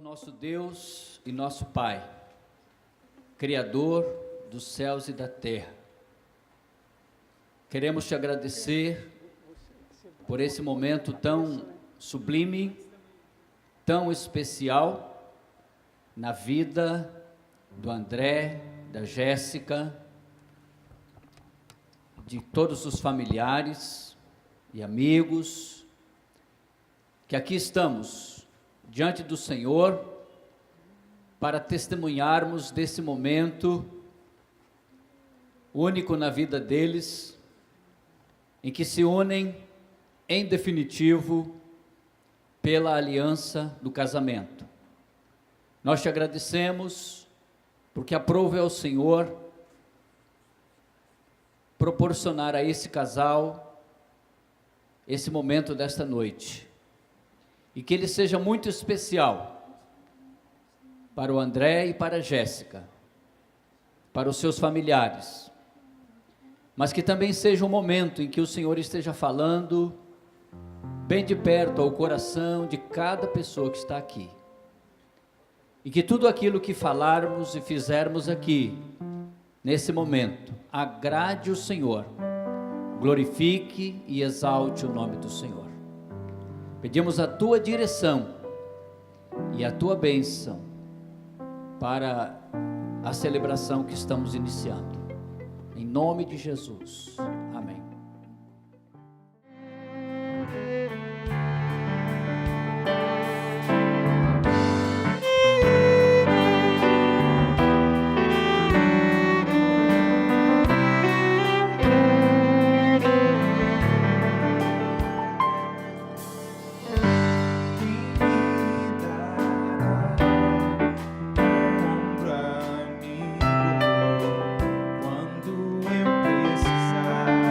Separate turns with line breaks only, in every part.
nosso Deus e nosso Pai, Criador dos céus e da terra, queremos te agradecer por esse momento tão sublime, tão especial na vida do André, da Jéssica, de todos os familiares e amigos, que aqui estamos diante do Senhor para testemunharmos desse momento único na vida deles, em que se unem, em definitivo, pela aliança do casamento. Nós te agradecemos, porque aprove ao Senhor proporcionar a esse casal esse momento desta noite, e que ele seja muito especial para o André e para a Jéssica, para os seus familiares, mas que também seja um momento em que o Senhor esteja falando bem de perto ao coração de cada pessoa que está aqui, e que tudo aquilo que falarmos e fizermos aqui, nesse momento, agrade o Senhor, glorifique e exalte o nome do Senhor. Pedimos a tua direção e a tua bênção para a celebração que estamos iniciando, em nome de Jesus, amém.
Quando eu precisar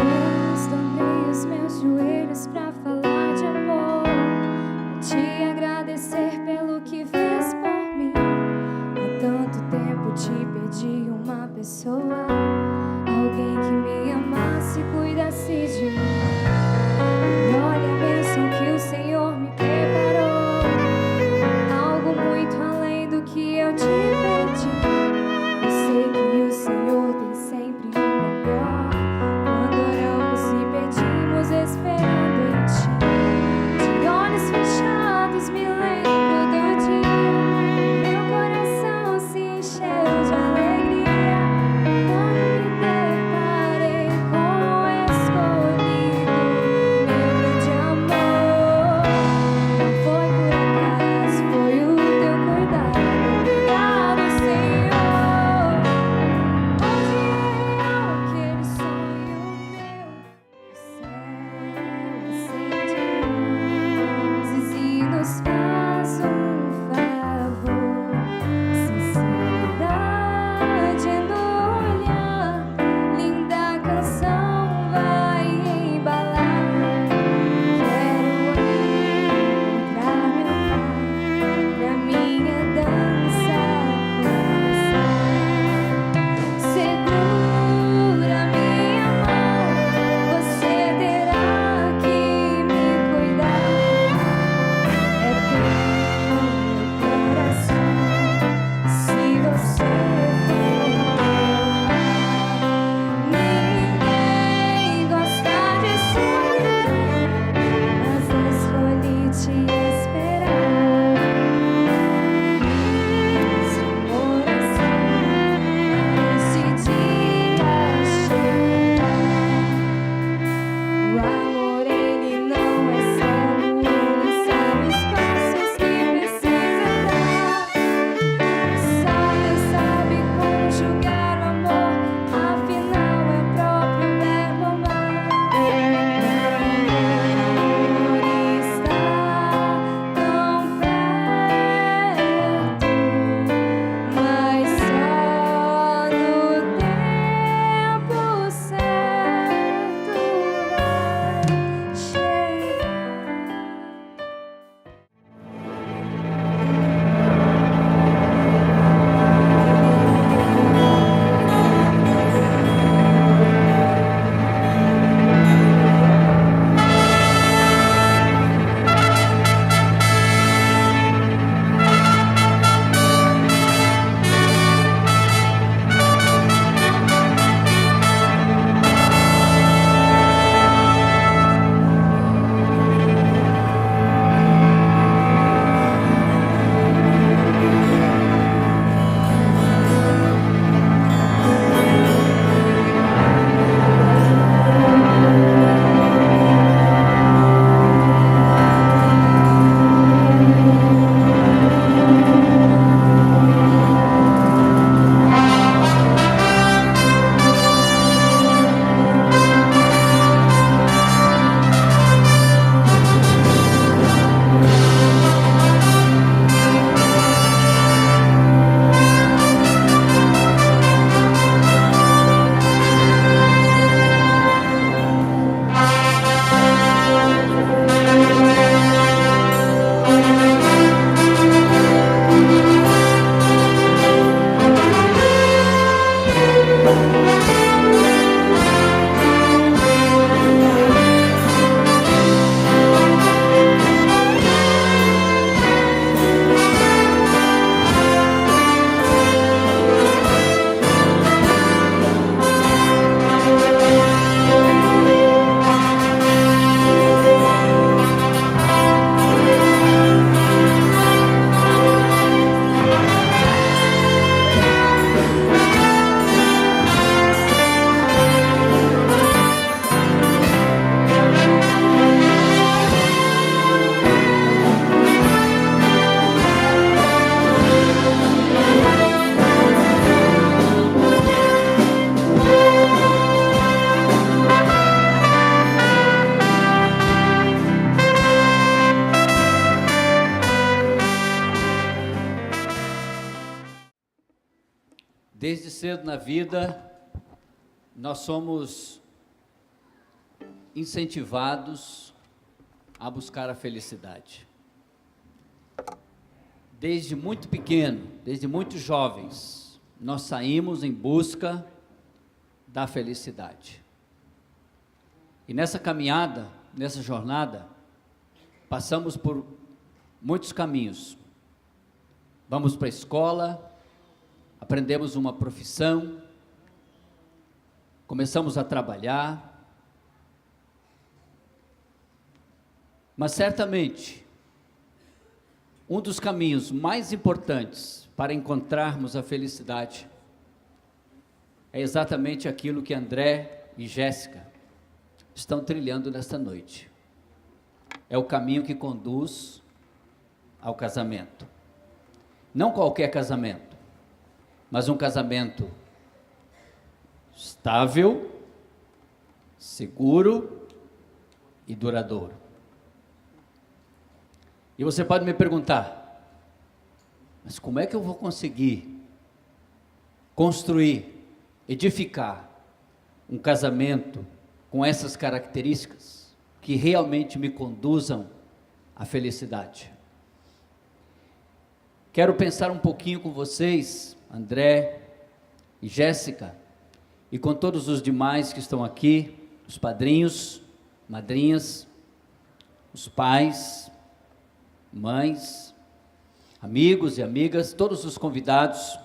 Deus, dobrei os meus joelhos pra falar de amor, pra te agradecer pelo que fez por mim. Há tanto tempo te pedi uma pessoa, alguém que me amasse e cuidasse de mim. E olha a bênção que o Senhor me preparou, algo muito além do que eu te pedi. Eu sei que o Senhor tem sempre o melhor, quando oramos e pedimos esperando em ti. De olhos fechados me lembro do dia, meu coração se encheu de alegria, quando me deparei com o escolhido, meu grande amor. Não foi por acaso, foi o teu cuidado. Obrigado, Senhor. Hoje é real aquele sonho meu. O céu acende luzes e nos faz um favor. Sinceridade no olhar, linda canção vai embalar. Quero encontrar meu pai pra minha dança começar. Segura minha mão, você terá que me cuidar. É teu meu coração, se você for. Ninguém gosta de solidão, mas escolhi te esperar. Seu coração esse dia chegar. O amor ele não é cego, ele sabe os passos que precisa dar. Deus sabe conjugar o amor, afinal é o próprio verbo amar. O amor está tão perto, mas só no tempo certo vai chegar.
Desde cedo na vida, nós somos incentivados a buscar a felicidade. Desde muito pequeno, desde muito jovens, nós saímos em busca da felicidade. E nessa caminhada, nessa jornada, passamos por muitos caminhos. Vamos para a escola, aprendemos uma profissão, começamos a trabalhar, mas certamente, um dos caminhos mais importantes para encontrarmos a felicidade é exatamente aquilo que André e Jéssica estão trilhando nesta noite. É o caminho que conduz ao casamento. Não qualquer casamento, mas um casamento estável, seguro e duradouro. E você pode me perguntar, mas como é que eu vou conseguir construir, edificar um casamento com essas características que realmente me conduzam à felicidade? Quero pensar um pouquinho com vocês, André e Jéssica, e com todos os demais que estão aqui, os padrinhos, madrinhas, os pais, mães, amigos e amigas, todos os convidados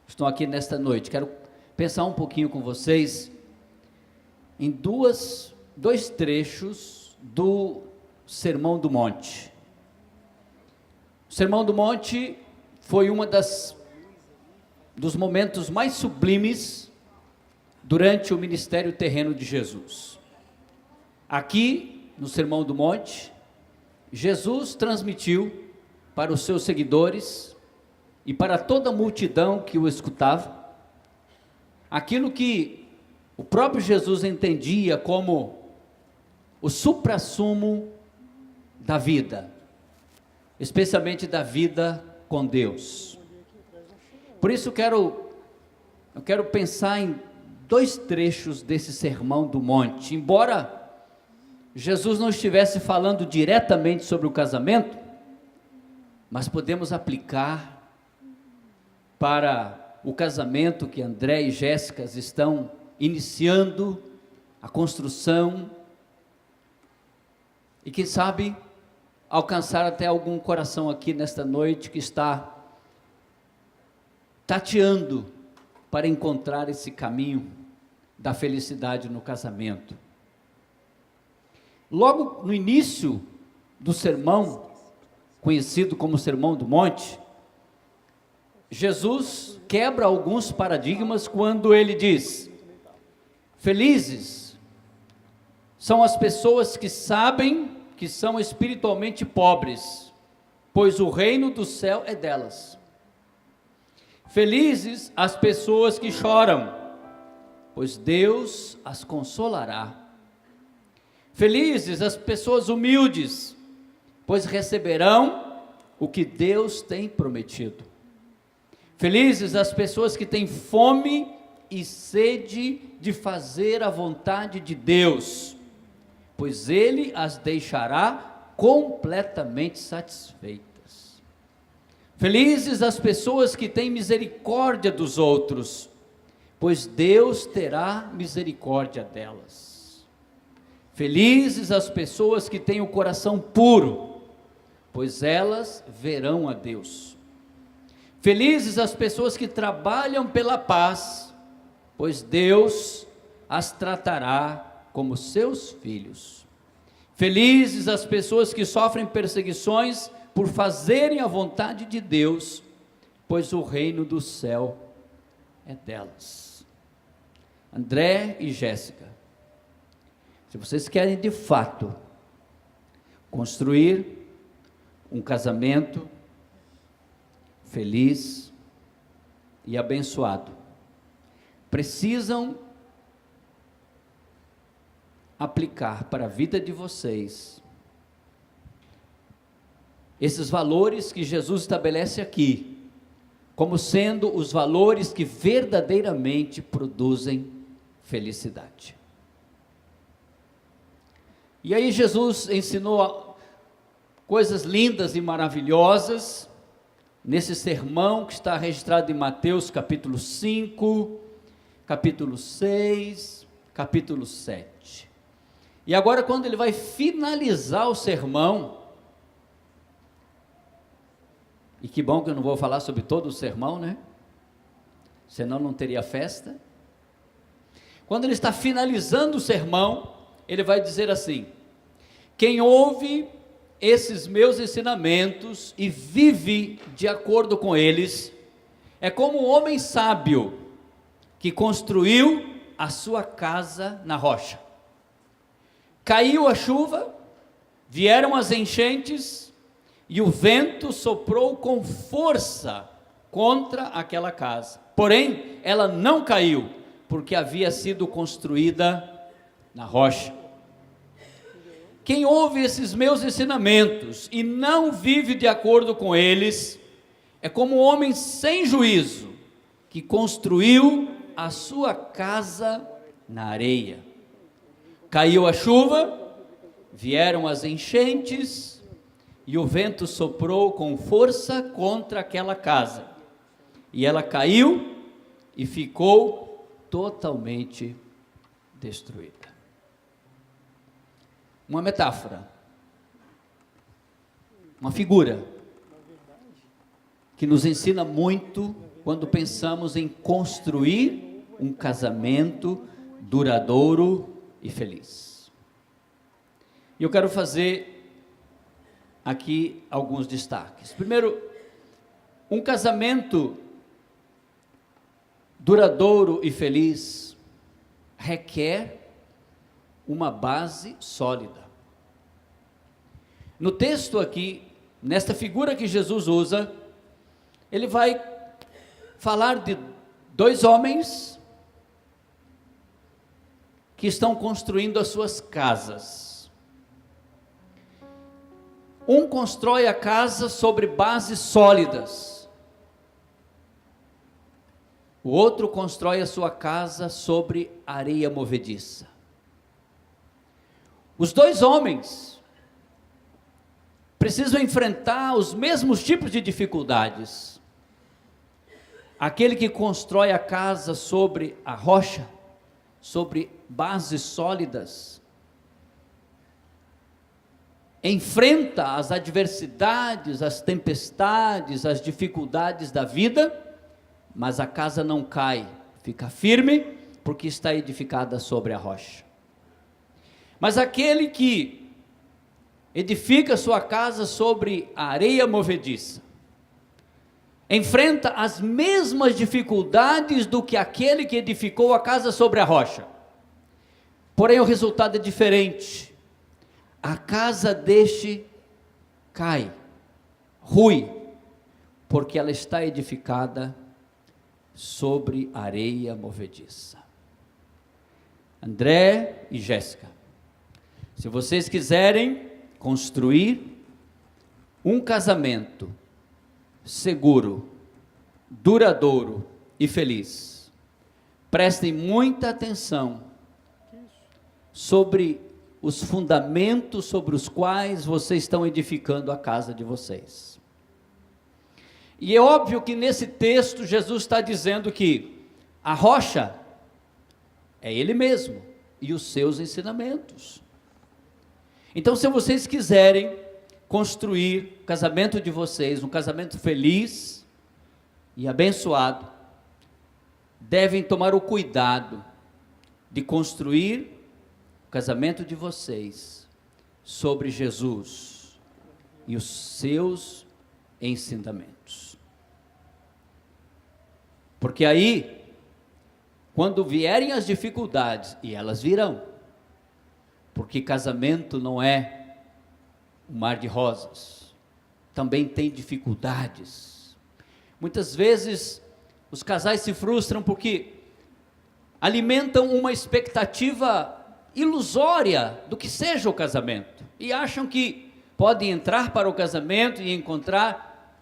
que estão aqui nesta noite. Quero pensar um pouquinho com vocês em dois trechos do Sermão do Monte. O Sermão do Monte foi dos momentos mais sublimes durante o ministério terreno de Jesus. Aqui, no Sermão do Monte, Jesus transmitiu para os seus seguidores e para toda a multidão que o escutava, aquilo que o próprio Jesus entendia como o suprassumo da vida, especialmente da vida com Deus. Por isso eu quero pensar em dois trechos desse Sermão do Monte. Embora Jesus não estivesse falando diretamente sobre o casamento, mas podemos aplicar para o casamento que André e Jéssica estão iniciando, a construção, e quem sabe alcançar até algum coração aqui nesta noite que está tateando para encontrar esse caminho da felicidade no casamento. Logo no início do sermão, conhecido como Sermão do Monte, Jesus quebra alguns paradigmas quando ele diz: felizes são as pessoas que sabem que são espiritualmente pobres, pois o reino do céu é delas. Felizes as pessoas que choram, pois Deus as consolará. Felizes as pessoas humildes, pois receberão o que Deus tem prometido. Felizes as pessoas que têm fome e sede de fazer a vontade de Deus, pois Ele as deixará completamente satisfeitas. Felizes as pessoas que têm misericórdia dos outros, pois Deus terá misericórdia delas. Felizes as pessoas que têm o coração puro, pois elas verão a Deus. Felizes as pessoas que trabalham pela paz, pois Deus as tratará como seus filhos. Felizes as pessoas que sofrem perseguições por fazerem a vontade de Deus, pois o reino do céu é delas. André e Jéssica, se vocês querem de fato construir um casamento feliz e abençoado, precisam aplicar para a vida de vocês esses valores que Jesus estabelece aqui, como sendo os valores que verdadeiramente produzem felicidade. E aí Jesus ensinou coisas lindas e maravilhosas nesse sermão que está registrado em Mateus capítulo 5, capítulo 6, capítulo 7. E agora, quando ele vai finalizar o sermão, e que bom que eu não vou falar sobre todo o sermão, né? Senão não teria festa. Quando ele está finalizando o sermão, ele vai dizer assim: quem ouve esses meus ensinamentos e vive de acordo com eles, é como um homem sábio que construiu a sua casa na rocha. Caiu a chuva, vieram as enchentes, e o vento soprou com força contra aquela casa. Porém, ela não caiu, porque havia sido construída na rocha. Quem ouve esses meus ensinamentos e não vive de acordo com eles, é como um homem sem juízo, que construiu a sua casa na areia. Caiu a chuva, vieram as enchentes, e o vento soprou com força contra aquela casa, e ela caiu e ficou totalmente destruída. Uma metáfora, uma figura, que nos ensina muito quando pensamos em construir um casamento duradouro e feliz. E eu quero fazer aqui alguns destaques. Primeiro, um casamento duradouro e feliz requer uma base sólida. No texto aqui, nesta figura que Jesus usa, ele vai falar de dois homens que estão construindo as suas casas. Um constrói a casa sobre bases sólidas, o outro constrói a sua casa sobre areia movediça. Os dois homens precisam enfrentar os mesmos tipos de dificuldades. Aquele que constrói a casa sobre a rocha, sobre bases sólidas, enfrenta as adversidades, as tempestades, as dificuldades da vida, mas a casa não cai, fica firme, porque está edificada sobre a rocha. Mas aquele que edifica sua casa sobre a areia movediça, enfrenta as mesmas dificuldades do que aquele que edificou a casa sobre a rocha. Porém, o resultado é diferente. A casa deste cai, rui, porque ela está edificada sobre areia movediça. André e Jéssica, se vocês quiserem construir um casamento seguro, duradouro e feliz, prestem muita atenção sobre os fundamentos sobre os quais vocês estão edificando a casa de vocês. E é óbvio que nesse texto Jesus está dizendo que a rocha é Ele mesmo e os seus ensinamentos. Então, se vocês quiserem construir o casamento de vocês, um casamento feliz e abençoado, devem tomar o cuidado de construir o casamento de vocês sobre Jesus e os seus ensinamentos. Porque aí, quando vierem as dificuldades, e elas virão, porque casamento não é um mar de rosas, também tem dificuldades. Muitas vezes os casais se frustram porque alimentam uma expectativa ilusória do que seja o casamento, e acham que podem entrar para o casamento e encontrar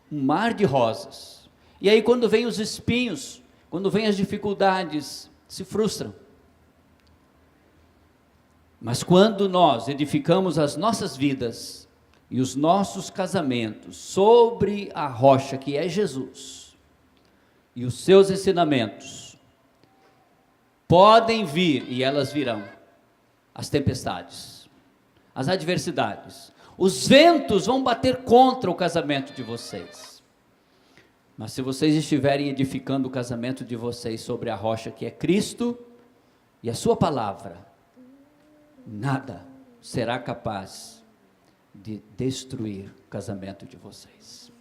um mar de rosas, e aí quando vem os espinhos, quando vem as dificuldades, se frustram. Mas quando nós edificamos as nossas vidas e os nossos casamentos sobre a rocha que é Jesus e os seus ensinamentos, podem vir, e elas virão, as tempestades, as adversidades, os ventos vão bater contra o casamento de vocês. Mas se vocês estiverem edificando o casamento de vocês sobre a rocha que é Cristo e a sua palavra, nada será capaz de destruir o casamento de vocês.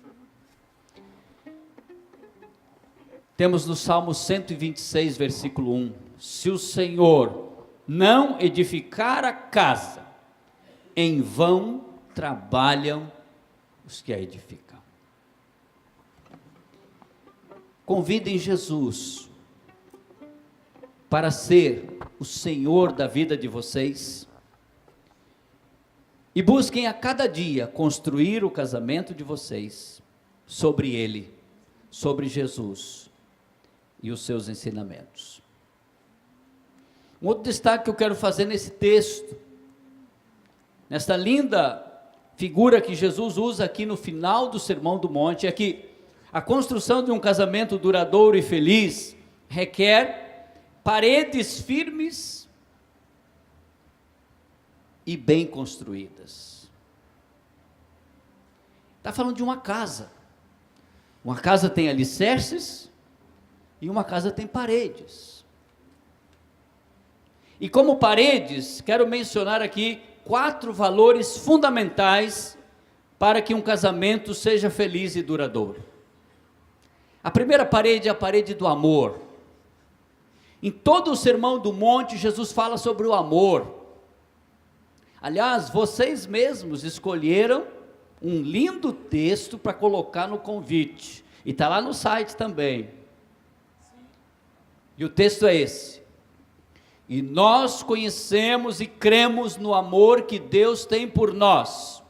Temos no Salmo 126, versículo 1, se o Senhor não edificar a casa, em vão trabalham os que a edificam. Convidem Jesus para ser o Senhor da vida de vocês e busquem a cada dia construir o casamento de vocês sobre Ele, sobre Jesus e os seus ensinamentos. Um outro destaque que eu quero fazer nesse texto, nesta linda figura que Jesus usa aqui no final do Sermão do Monte, é que a construção de um casamento duradouro e feliz requer paredes firmes e bem construídas. Está falando de uma casa. Uma casa tem alicerces e uma casa tem paredes. E como paredes, quero mencionar aqui 4 valores fundamentais para que um casamento seja feliz e duradouro. A primeira parede é a parede do amor. Em todo o Sermão do Monte, Jesus fala sobre o amor. Aliás, vocês mesmos escolheram um lindo texto para colocar no convite, e está lá no site também. E o texto é esse: e nós conhecemos e cremos no amor que Deus tem por nós.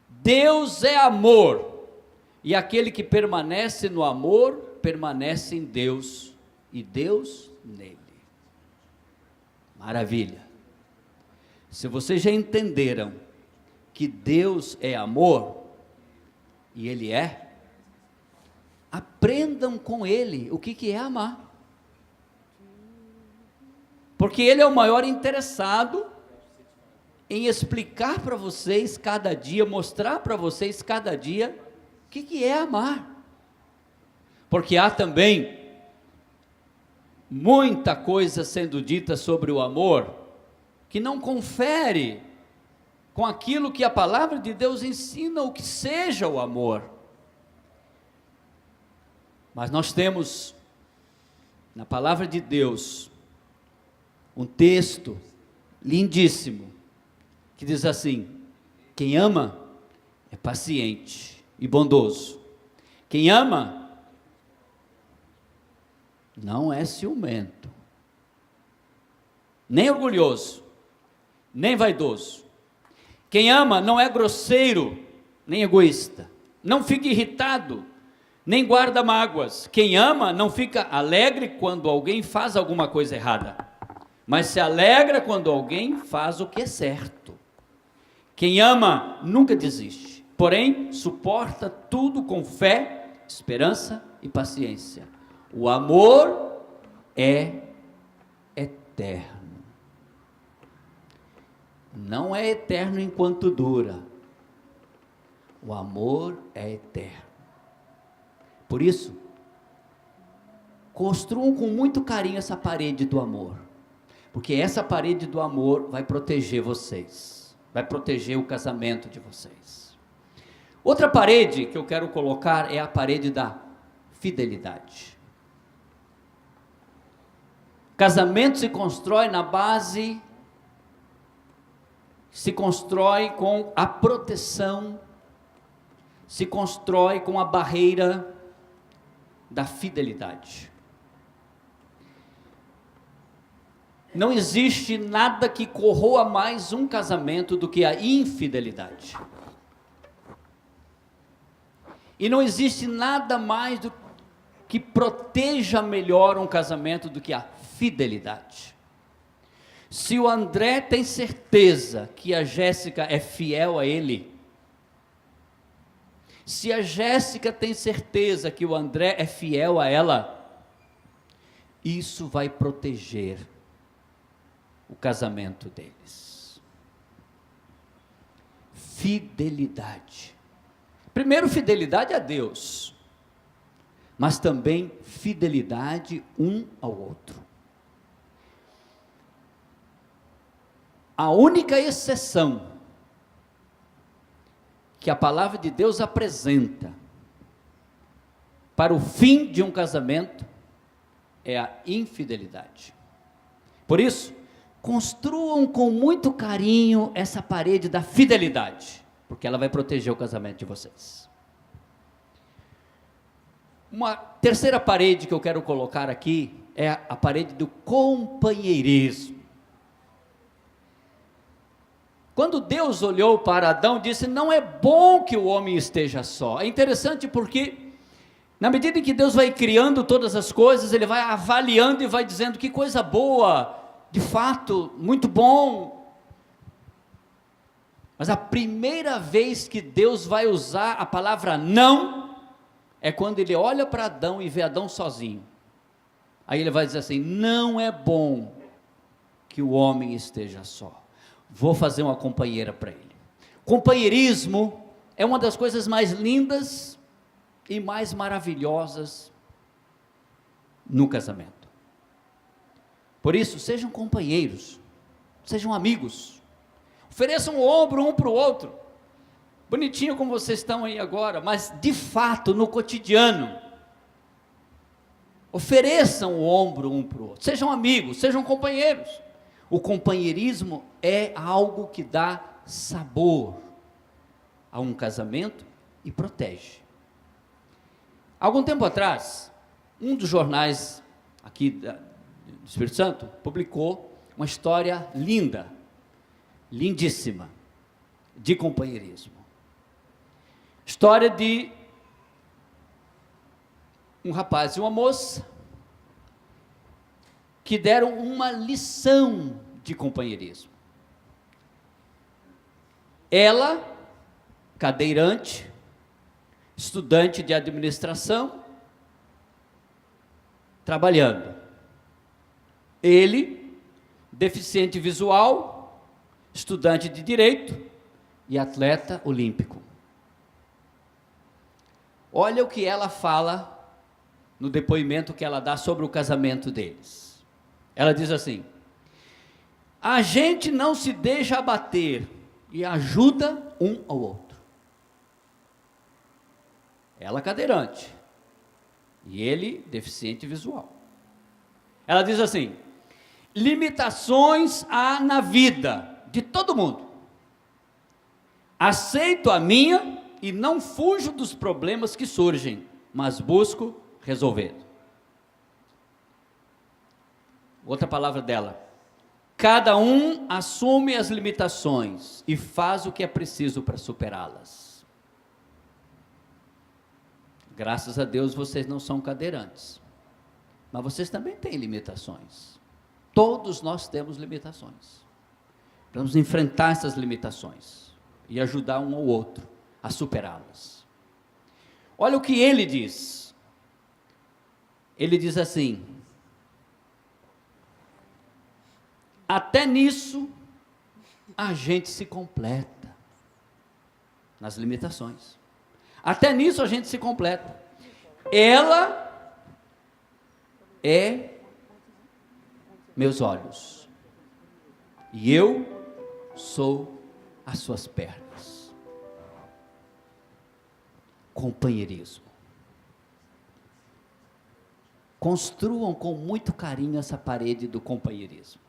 Deus é amor, e aquele que permanece no amor, permanece em Deus, e Deus nele. Maravilha! Se vocês já entenderam que Deus é amor, e Ele é, aprendam com Ele o que é amar. Porque Ele é o maior interessado em explicar para vocês cada dia, mostrar para vocês cada dia o que é amar. Porque há também muita coisa sendo dita sobre o amor que não confere com aquilo que a palavra de Deus ensina o que seja o amor. Mas nós temos na palavra de Deus um texto lindíssimo que diz assim: quem ama é paciente e bondoso. Quem ama não é ciumento, nem orgulhoso, nem vaidoso. Quem ama não é grosseiro, nem egoísta. Não fica irritado, nem guarda mágoas. Quem ama não fica alegre quando alguém faz alguma coisa errada, mas se alegra quando alguém faz o que é certo. Quem ama nunca desiste, porém suporta tudo com fé, esperança e paciência. O amor é eterno. Não é eterno enquanto dura. O amor é eterno. Por isso, construam com muito carinho essa parede do amor, porque essa parede do amor vai proteger vocês, vai proteger o casamento de vocês. Outra parede que eu quero colocar é a parede da fidelidade. Casamento se constrói na base, se constrói com a proteção, se constrói com a barreira da fidelidade. Não existe nada que corroa mais um casamento do que a infidelidade. E não existe nada mais que proteja melhor um casamento do que a fidelidade. Se o André tem certeza que a Jéssica é fiel a ele, se a Jéssica tem certeza que o André é fiel a ela, isso vai proteger o casamento deles. Fidelidade. Primeiro, fidelidade a Deus, mas também fidelidade um ao outro. A única exceção que a palavra de Deus apresenta para o fim de um casamento é a infidelidade. Por isso, construam com muito carinho essa parede da fidelidade, porque ela vai proteger o casamento de vocês. Uma terceira parede que eu quero colocar aqui é a parede do companheirismo. Quando Deus olhou para Adão, disse: não é bom que o homem esteja só. É interessante porque, na medida em que Deus vai criando todas as coisas, Ele vai avaliando e vai dizendo que coisa boa, de fato, muito bom. Mas a primeira vez que Deus vai usar a palavra não, é quando Ele olha para Adão e vê Adão sozinho. Aí Ele vai dizer assim: não é bom que o homem esteja só. Vou fazer uma companheira para ele. Companheirismo é uma das coisas mais lindas e mais maravilhosas no casamento. Por isso, sejam companheiros, sejam amigos, ofereçam o ombro um para o outro, bonitinho como vocês estão aí agora, mas de fato, no cotidiano, ofereçam o ombro um para o outro, sejam amigos, sejam companheiros. O companheirismo é algo que dá sabor a um casamento e protege. Algum tempo atrás, um dos jornais aqui do Espírito Santo publicou uma história linda, lindíssima, de companheirismo. História de um rapaz e uma moça que deram uma lição de companheirismo. Ela, cadeirante, estudante de administração, trabalhando. Ele, deficiente visual, estudante de direito e atleta olímpico. Olha o que ela fala no depoimento que ela dá sobre o casamento deles. Ela diz assim: a gente não se deixa abater e ajuda um ao outro. Ela cadeirante e ele deficiente visual. Ela diz assim: limitações há na vida de todo mundo. Aceito a minha e não fujo dos problemas que surgem, mas busco resolver. Outra palavra dela: cada um assume as limitações e faz o que é preciso para superá-las. Graças a Deus vocês não são cadeirantes, mas vocês também têm limitações. Todos nós temos limitações. Vamos enfrentar essas limitações e ajudar um ao outro a superá-las. Olha o que ele diz. Ele diz assim: até nisso a gente se completa, nas limitações. Até nisso a gente se completa. Ela é meus olhos e eu sou as suas pernas. Companheirismo. Construam com muito carinho essa parede do companheirismo.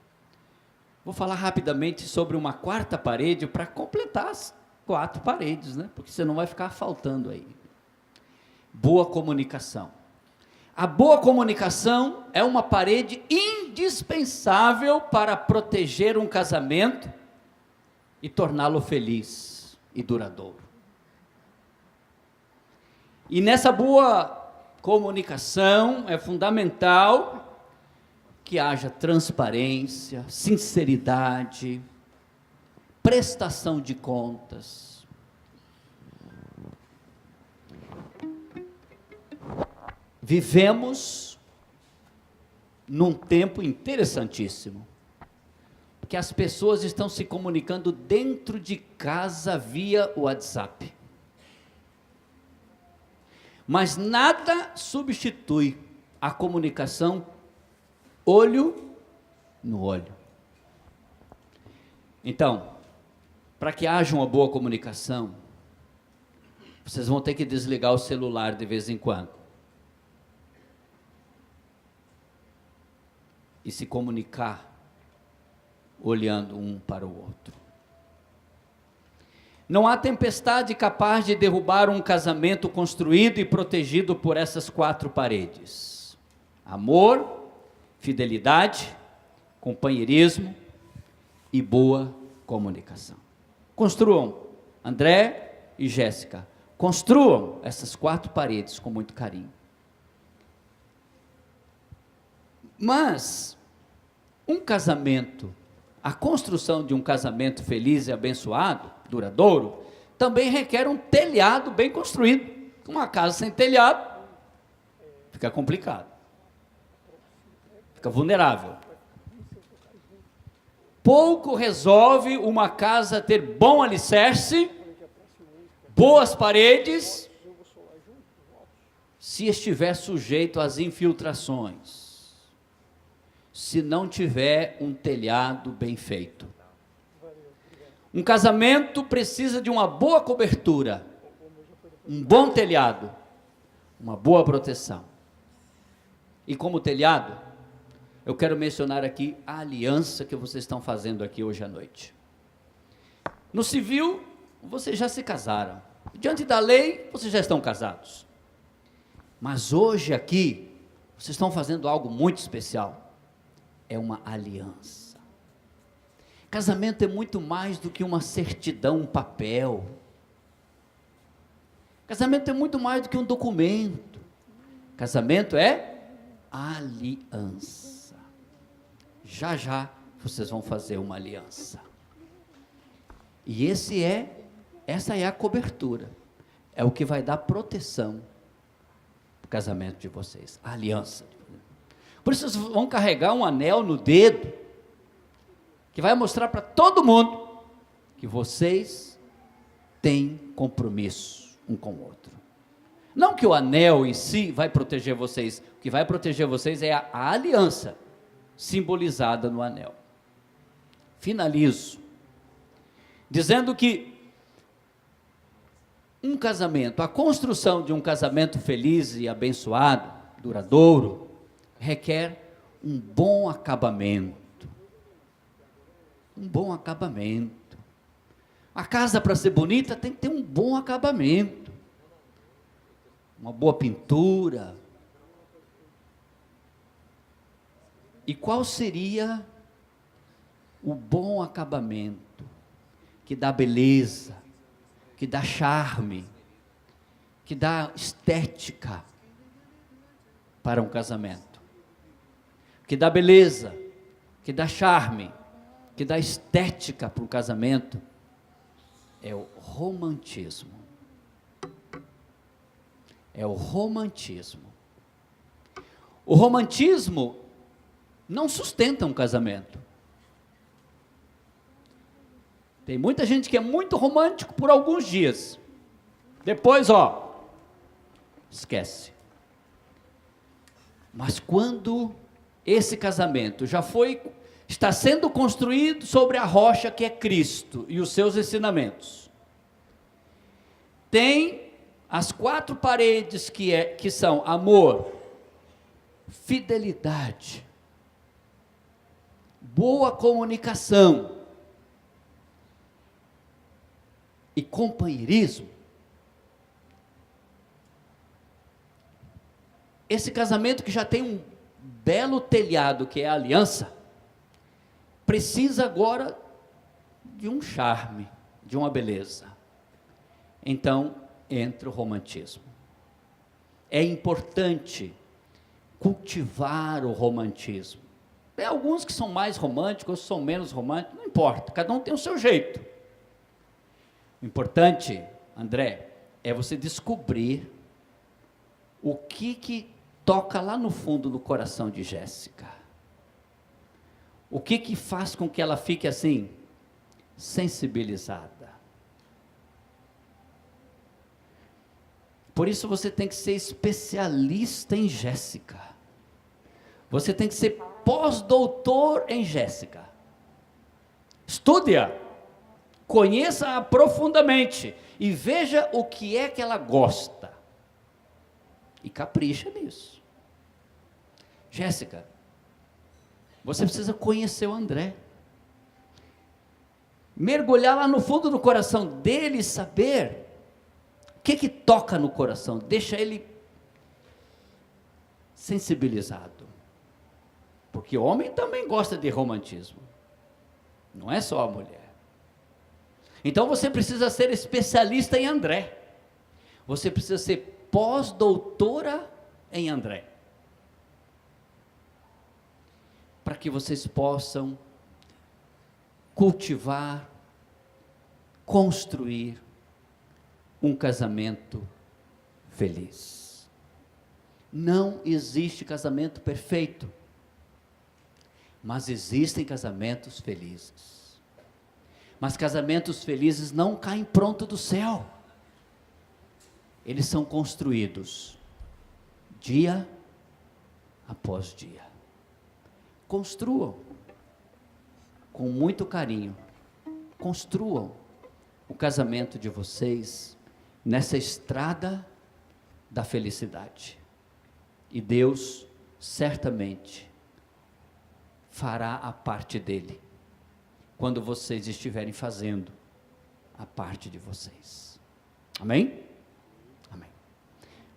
Vou falar rapidamente sobre uma quarta parede para completar as 4 paredes, né? Porque senão vai ficar faltando aí. Boa comunicação. A boa comunicação é uma parede indispensável para proteger um casamento e torná-lo feliz e duradouro. E nessa boa comunicação é fundamental que haja transparência, sinceridade, prestação de contas. Vivemos num tempo interessantíssimo, porque as pessoas estão se comunicando dentro de casa via WhatsApp. Mas nada substitui a comunicação olho no olho. Então, para que haja uma boa comunicação, vocês vão ter que desligar o celular de vez em quando. E se comunicar olhando um para o outro. Não há tempestade capaz de derrubar um casamento construído e protegido por essas 4 paredes: amor, fidelidade, companheirismo e boa comunicação. Construam, André e Jéssica, construam essas 4 paredes com muito carinho. Mas um casamento, a construção de um casamento feliz e abençoado, duradouro, também requer um telhado bem construído. Uma casa sem telhado fica complicado, fica vulnerável. Pouco resolve uma casa ter bom alicerce, boas paredes, se estiver sujeito às infiltrações, se não tiver um telhado bem feito. Um casamento precisa de uma boa cobertura, um bom telhado, uma boa proteção. E como telhado, eu quero mencionar aqui a aliança que vocês estão fazendo aqui hoje à noite. No civil, vocês já se casaram. Diante da lei, vocês já estão casados. Mas hoje aqui, vocês estão fazendo algo muito especial. É uma aliança. Casamento é muito mais do que uma certidão, um papel. Casamento é muito mais do que um documento. Casamento é aliança. Já já vocês vão fazer uma aliança. E essa é a cobertura. É o que vai dar proteção para o casamento de vocês. A aliança. Por isso vocês vão carregar um anel no dedo, que vai mostrar para todo mundo que vocês têm compromisso um com o outro. Não que o anel em si vai proteger vocês, o que vai proteger vocês é a aliança simbolizada no anel. Finalizo dizendo que um casamento, a construção de um casamento feliz e abençoado, duradouro, requer um bom acabamento. Um bom acabamento. A casa, para ser bonita, tem que ter um bom acabamento. Uma boa pintura. E qual seria o bom acabamento que dá beleza, que dá charme, que dá estética para um casamento? Que dá beleza, que dá charme, que dá estética para o casamento, é o romantismo. É o romantismo. O romantismo não sustenta um casamento. Tem muita gente que é muito romântico por alguns dias. Depois, esquece. Mas quando esse casamento está sendo construído sobre a rocha que é Cristo e os seus ensinamentos, tem as 4 paredes que são amor, fidelidade, boa comunicação e companheirismo. Esse casamento que já tem um belo telhado, que é a aliança, precisa agora de um charme, de uma beleza. Então, entra o romantismo. É importante cultivar o romantismo. Tem alguns que são mais românticos, outros são menos românticos, não importa, cada um tem o seu jeito. O importante, André, é você descobrir o que toca lá no fundo do coração de Jéssica. O que faz com que ela fique assim, sensibilizada. Por isso você tem que ser especialista em Jéssica. Você tem que ser pós-doutor em Jéssica. Estude-a, conheça-a profundamente e veja o que é que ela gosta. E capricha nisso. Jéssica, você precisa conhecer o André. Mergulhar lá no fundo do coração dele e saber o que toca no coração. Deixa ele sensibilizado. Porque o homem também gosta de romantismo. Não é só a mulher. Então você precisa ser especialista em André. Você precisa ser pós-doutora em André. Para que vocês possam cultivar, construir um casamento feliz. Não existe casamento perfeito, mas existem casamentos felizes. Mas casamentos felizes não caem pronto do céu. Eles são construídos dia após dia. Construam com muito carinho. Construam o casamento de vocês nessa estrada da felicidade. E Deus certamente fará a parte dele, quando vocês estiverem fazendo a parte de vocês. Amém? Amém.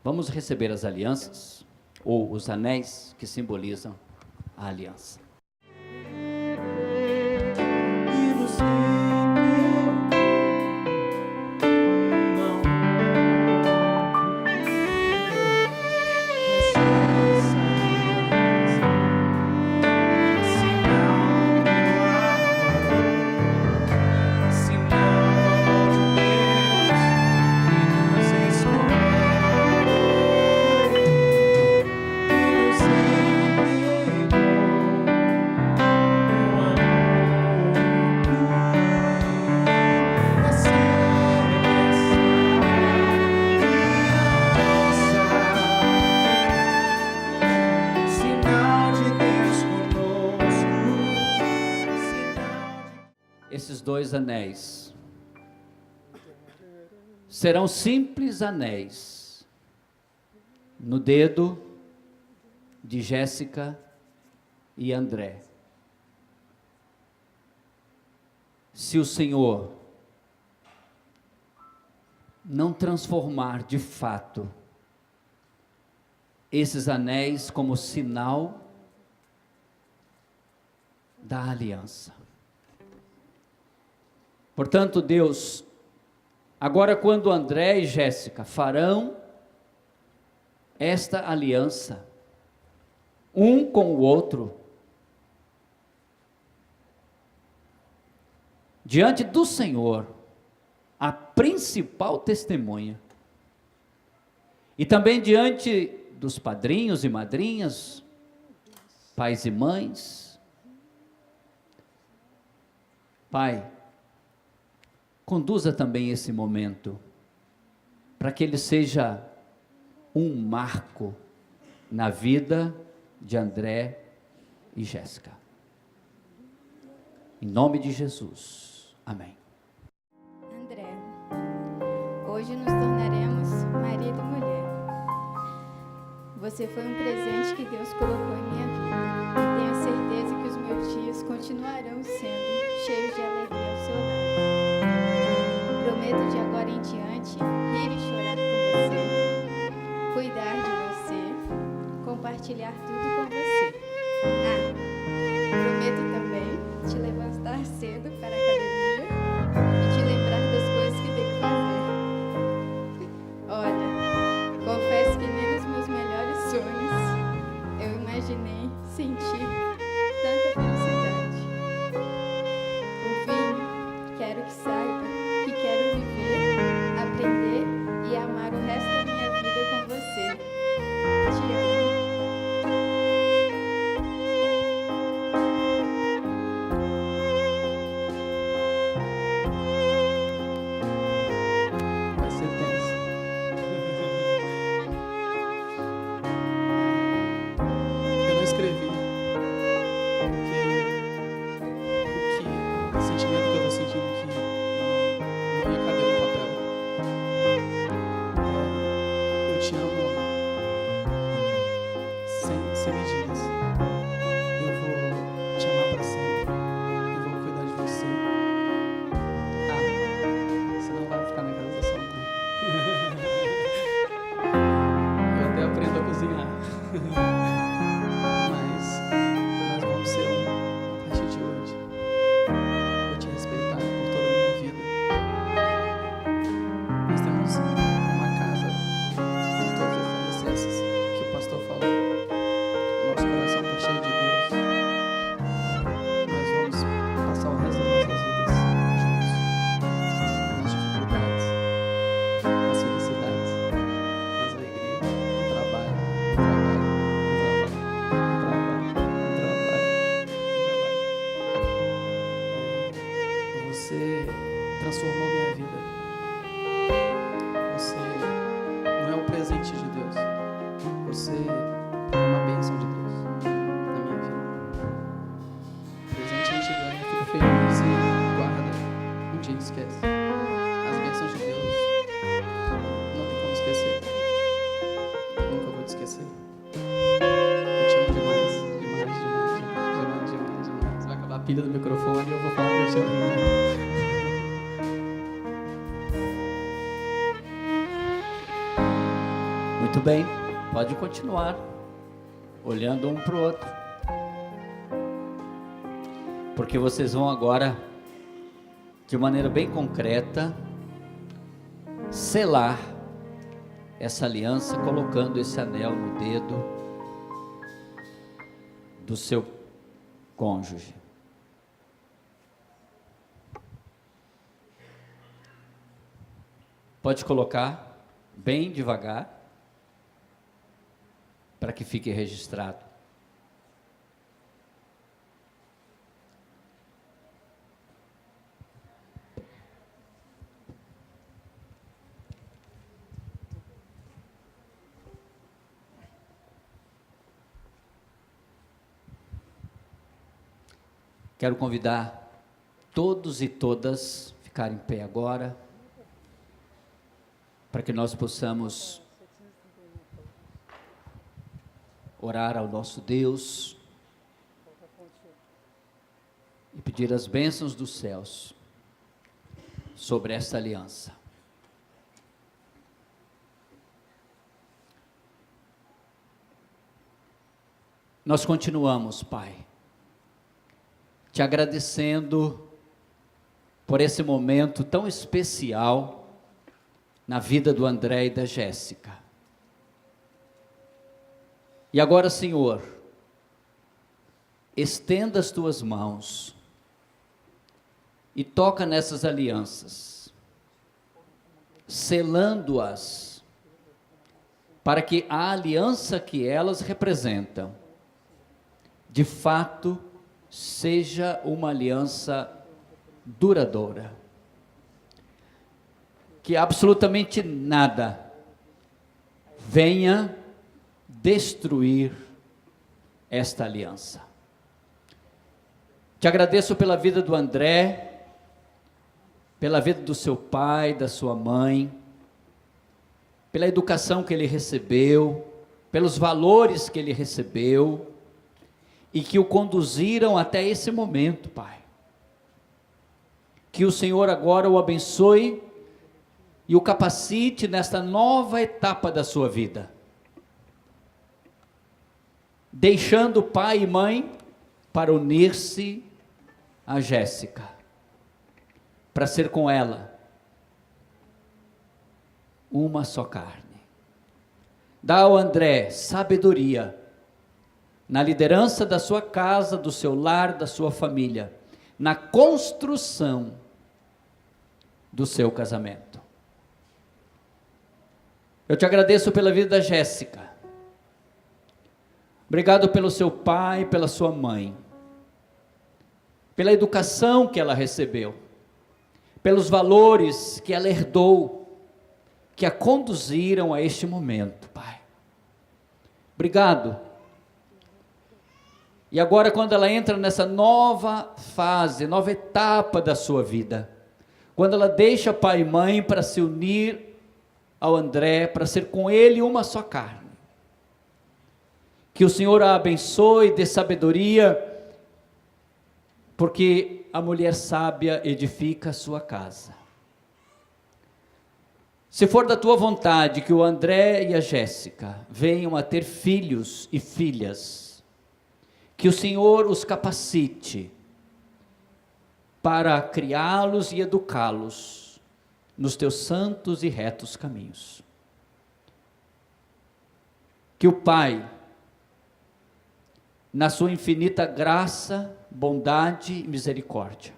Vamos receber as alianças, ou os anéis que simbolizam a aliança. Esses dois anéis serão simples anéis no dedo de Jéssica e André. Se o Senhor não transformar de fato esses anéis como sinal da aliança. Portanto, Deus, agora quando André e Jéssica farão esta aliança, um com o outro, diante do Senhor, a principal testemunha, e também diante dos padrinhos e madrinhas, pais e mães, Pai, conduza também esse momento, para que ele seja um marco na vida de André e Jéssica. Em nome de Jesus. Amém.
André, hoje nos tornaremos marido e mulher. Você foi um presente que Deus colocou em minha vida. E tenho certeza que os meus dias continuarão sendo cheios de alegria ao seu lado. Prometo de agora em diante rir e chorar com você, cuidar de você, compartilhar tudo com você. Prometo também te levantar cedo para a academia e te lembrar das coisas que tem que fazer. Olha, confesso que nem nos meus melhores sonhos eu imaginei sentir
transformou minha vida. Você não é um presente de Deus. Você é uma bênção de Deus na minha vida. Presente a gente ganha, fica feliz e guarda. Um dia esquece. As bênçãos de Deus não tem como esquecer. Eu nunca vou te esquecer. Eu te amo demais, demais, demais, demais, demais, demais. Vai acabar a pilha do microfone e eu vou falar que eu te amo demais.
Muito bem, pode continuar olhando um para o outro, porque vocês vão agora, de maneira bem concreta, selar essa aliança, colocando esse anel no dedo do seu cônjuge. Pode colocar bem devagar, para que fique registrado. Quero convidar todos e todas a ficarem em pé agora, para que nós possamos orar ao nosso Deus e pedir as bênçãos dos céus sobre esta aliança. Nós continuamos, Pai, te agradecendo por esse momento tão especial na vida do André e da Jéssica. E agora, Senhor, estenda as tuas mãos e toca nessas alianças, selando-as, para que a aliança que elas representam, de fato, seja uma aliança duradoura. Que absolutamente nada venha destruir esta aliança. Te agradeço pela vida do André, pela vida do seu pai, da sua mãe, pela educação que ele recebeu, pelos valores que ele recebeu e que o conduziram até esse momento, Pai. Que o Senhor agora o abençoe e o capacite nesta nova etapa da sua vida, deixando pai e mãe para unir-se a Jéssica, para ser com ela uma só carne. Dá ao André sabedoria na liderança da sua casa, do seu lar, da sua família, na construção do seu casamento. Eu te agradeço pela vida da Jéssica. Obrigado pelo seu pai, pela sua mãe, pela educação que ela recebeu, pelos valores que ela herdou, que a conduziram a este momento, Pai. Obrigado. E agora, quando ela entra nessa nova fase, nova etapa da sua vida, quando ela deixa pai e mãe para se unir ao André, para ser com ele uma só carne, que o Senhor a abençoe, dê sabedoria, porque a mulher sábia edifica a sua casa. Se for da tua vontade que o André e a Jéssica venham a ter filhos e filhas, que o Senhor os capacite para criá-los e educá-los nos teus santos e retos caminhos. Que o Pai, na sua infinita graça, bondade e misericórdia,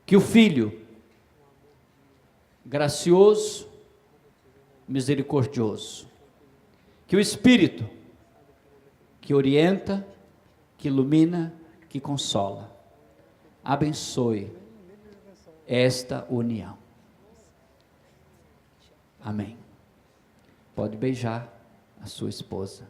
que o Filho, gracioso, misericordioso, que o Espírito, que orienta, que ilumina, que consola, abençoe esta união. Amém. Pode beijar a sua esposa.